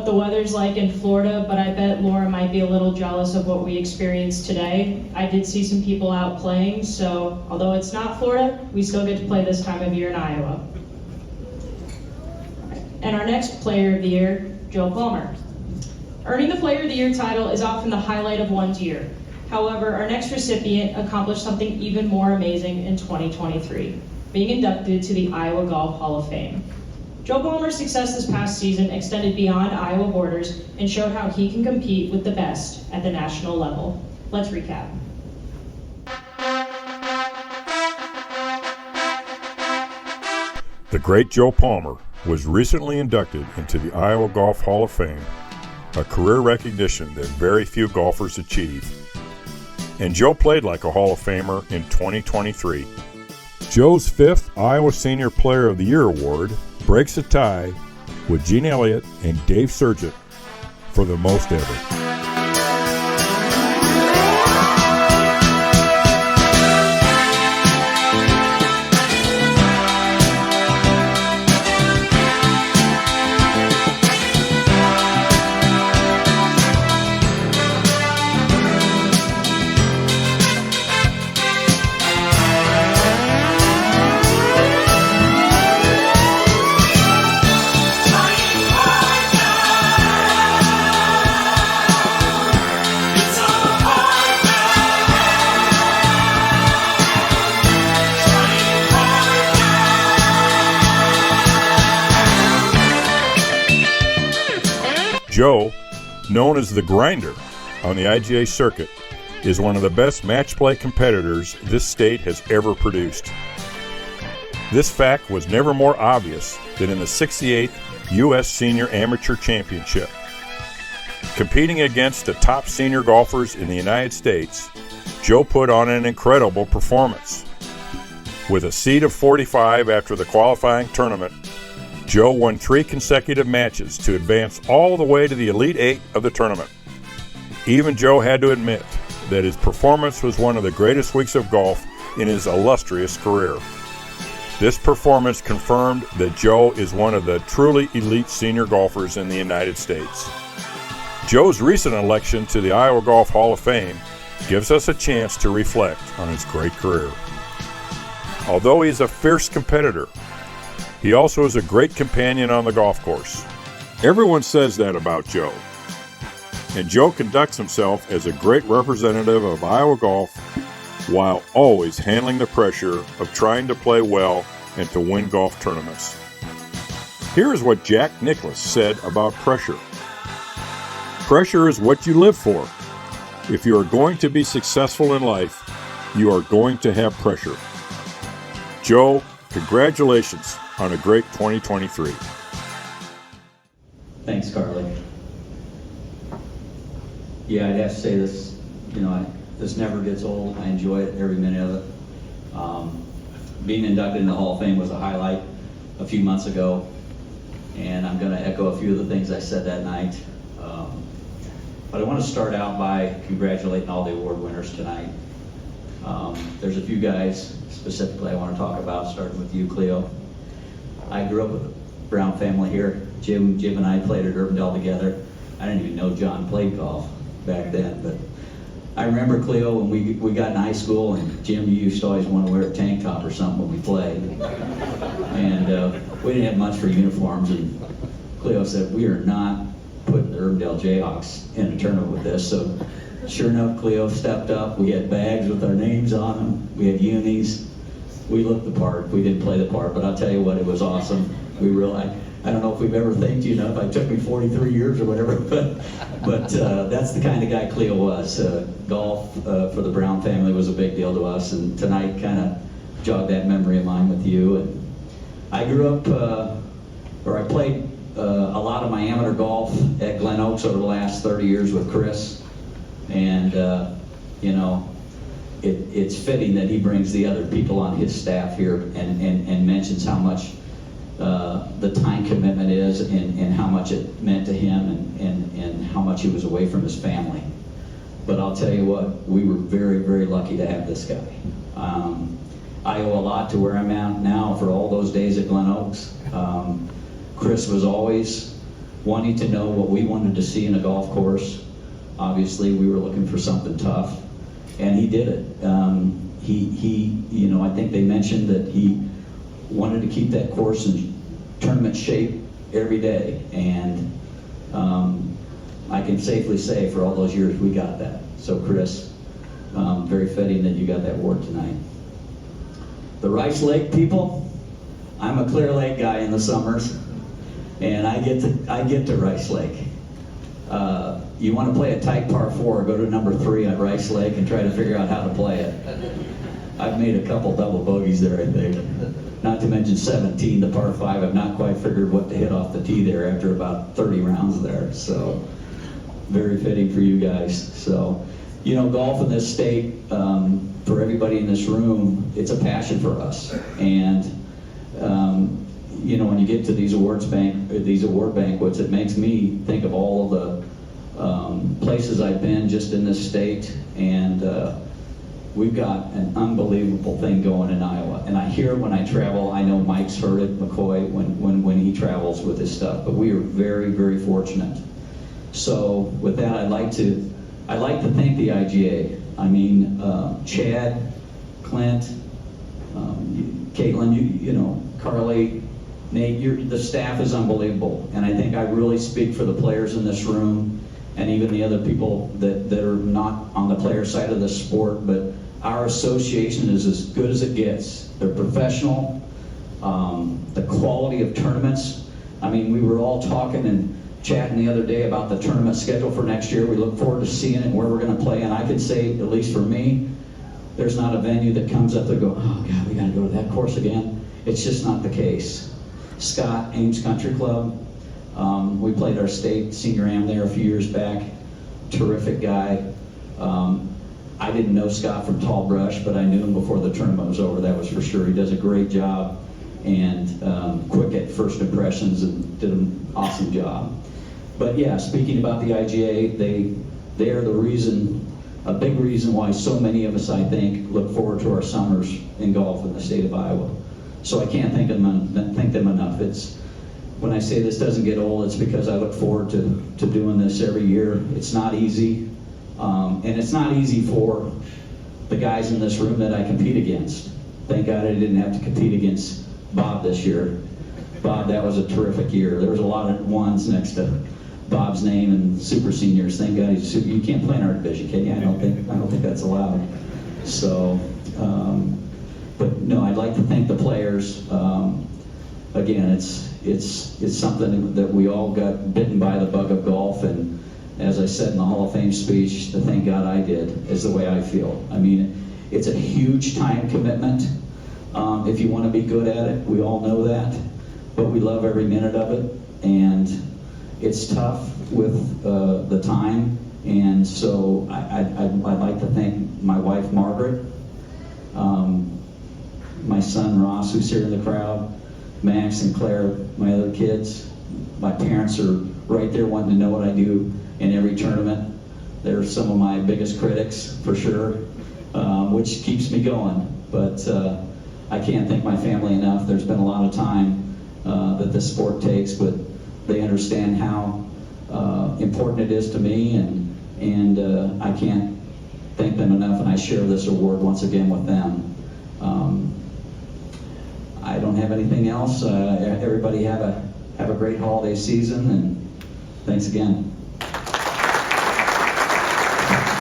what the weather's like in Florida, but I bet Laura might be a little jealous of what we experienced today. I did see some people out playing, so although it's not Florida, we still get to play this time of year in Iowa. And our next Player of the Year, Joe Palmer. Earning the Player of the Year title is often the highlight of one's year. However, our next recipient accomplished something even more amazing in 2023, being inducted to the Iowa Golf Hall of Fame. Joe Palmer's success this past season extended beyond Iowa borders and showed how he can compete with the best at the national level. Let's recap. The great Joe Palmer was recently inducted into the Iowa Golf Hall of Fame, a career recognition that very few golfers achieve. And Joe played like a Hall of Famer in 2023. Joe's fifth Iowa Senior Player of the Year award breaks a tie with Gene Elliott and Dave Surgett for the most ever. Joe, known as the Grinder on the IGA circuit, is one of the best match play competitors this state has ever produced. This fact was never more obvious than in the 68th U.S. Senior Amateur Championship. Competing against the top senior golfers in the United States, Joe put on an incredible performance. With a seed of 45 after the qualifying tournament, Joe won 3 consecutive matches to advance all the way to the Elite Eight of the tournament. Even Joe had to admit that his performance was one of the greatest weeks of golf in his illustrious career. This performance confirmed that Joe is one of the truly elite senior golfers in the United States. Joe's recent election to the Iowa Golf Hall of Fame gives us a chance to reflect on his great career. Although he's a fierce competitor, he also is a great companion on the golf course. Everyone says that about Joe. And Joe conducts himself as a great representative of Iowa golf while always handling the pressure of trying to play well and to win golf tournaments. Here is what Jack Nicklaus said about pressure. Pressure is what you live for. If you are going to be successful in life, you are going to have pressure. Joe, congratulations on a great 2023. Thanks, Carly. Yeah, I'd have to say this, this never gets old. I enjoy it, every minute of it. Being inducted in the Hall of Fame was a highlight a few months ago, and I'm going to echo a few of the things I said that night. But I want to start out by congratulating all the award winners tonight. There's a few guys specifically I want to talk about, starting with you, Cleo. I grew up with a Brown family here. Jim and I played at Urbandale together. I didn't even know John played golf back then, but I remember, Cleo, when we got in high school, and Jim, you used to always want to wear a tank top or something when we played. And we didn't have much for uniforms, and Cleo said, we are not putting the Urbandale Jayhawks in a tournament with this. So sure enough, Cleo stepped up. We had bags with our names on them. We had unis. We looked the part. We didn't play the part, but I'll tell you what, it was awesome. I don't know if we've ever thanked you enough. It took me 43 years or whatever, but that's the kind of guy Cleo was. Golf for the Brown family was a big deal to us, and tonight kind of jogged that memory of mine with you. And I grew up, I played a lot of my amateur golf at Glen Oaks over the last 30 years with Chris, and it's fitting that he brings the other people on his staff here and mentions how much the time commitment is and how much it meant to him and how much he was away from his family. But I'll tell you what, we were very, very lucky to have this guy. I owe a lot to where I'm at now for all those days at Glen Oaks. Chris was always wanting to know what we wanted to see in a golf course. Obviously, we were looking for something tough, and he did it. I think they mentioned that he wanted to keep that course in tournament shape every day, and I can safely say for all those years we got that. So Chris, very fitting that you got that award tonight. The Rice Lake people, I'm a Clear Lake guy in the summers, and I get to Rice Lake. You want to play a tight par 4, go to number 3 at Rice Lake and try to figure out how to play it. I've made a couple double bogeys there, I think. Not to mention 17, the par 5. I've not quite figured what to hit off the tee there after about 30 rounds there. So, very fitting for you guys. So, golf in this state, for everybody in this room, it's a passion for us. And, when you get to these award banquets, it makes me think of all of the places I've been just in this state, and we've got an unbelievable thing going in Iowa. And I hear it when I travel. I know Mike's heard it, McCoy, when he travels with his stuff. But we are very, very fortunate. So with that, I'd like to thank the IGA. I mean, Chad, Clint, Caitlin, Carly, Nate, the staff is unbelievable. And I think I really speak for the players in this room and even the other people that are not on the player side of the sport, but our association is as good as it gets. They're professional. The quality of tournaments. I mean, we were all talking and chatting the other day about the tournament schedule for next year. We look forward to seeing it and where we're going to play. And I could say, at least for me, there's not a venue that comes up that go, oh God, we got to go to that course again. It's just not the case. Scott, Ames Country Club. We played our state senior am there a few years back. Terrific guy. I didn't know Scott from Tall Brush, but I knew him before the tournament was over, that was for sure. He does a great job and quick at first impressions and did an awesome job. But yeah, speaking about the IGA, they are the reason, a big reason why so many of us, I think, look forward to our summers in golf in the state of Iowa. So I can't thank them enough. When I say this doesn't get old, it's because I look forward to doing this every year. It's not easy, and it's not easy for the guys in this room that I compete against. Thank God I didn't have to compete against Bob this year. Bob, that was a terrific year. There was a lot of ones next to Bob's name and super seniors. Thank God you can't play in our division, can you? I don't think that's allowed. So, but no, I'd like to thank the players. Again, it's something that we all got bitten by the bug of golf, and as I said in the Hall of Fame speech, to thank God I did, is the way I feel. I mean, it's a huge time commitment. If you want to be good at it, we all know that, but we love every minute of it, and it's tough with the time, and so I'd like to thank my wife, Margaret, my son, Ross, who's here in the crowd, Max and Claire, my other kids. My parents are right there wanting to know what I do in every tournament. They're some of my biggest critics, for sure, which keeps me going. But I can't thank my family enough. There's been a lot of time that this sport takes, but they understand how important it is to me, and I can't thank them enough, and I share this award once again with them. I don't have anything else. Everybody have a great holiday season, and thanks again.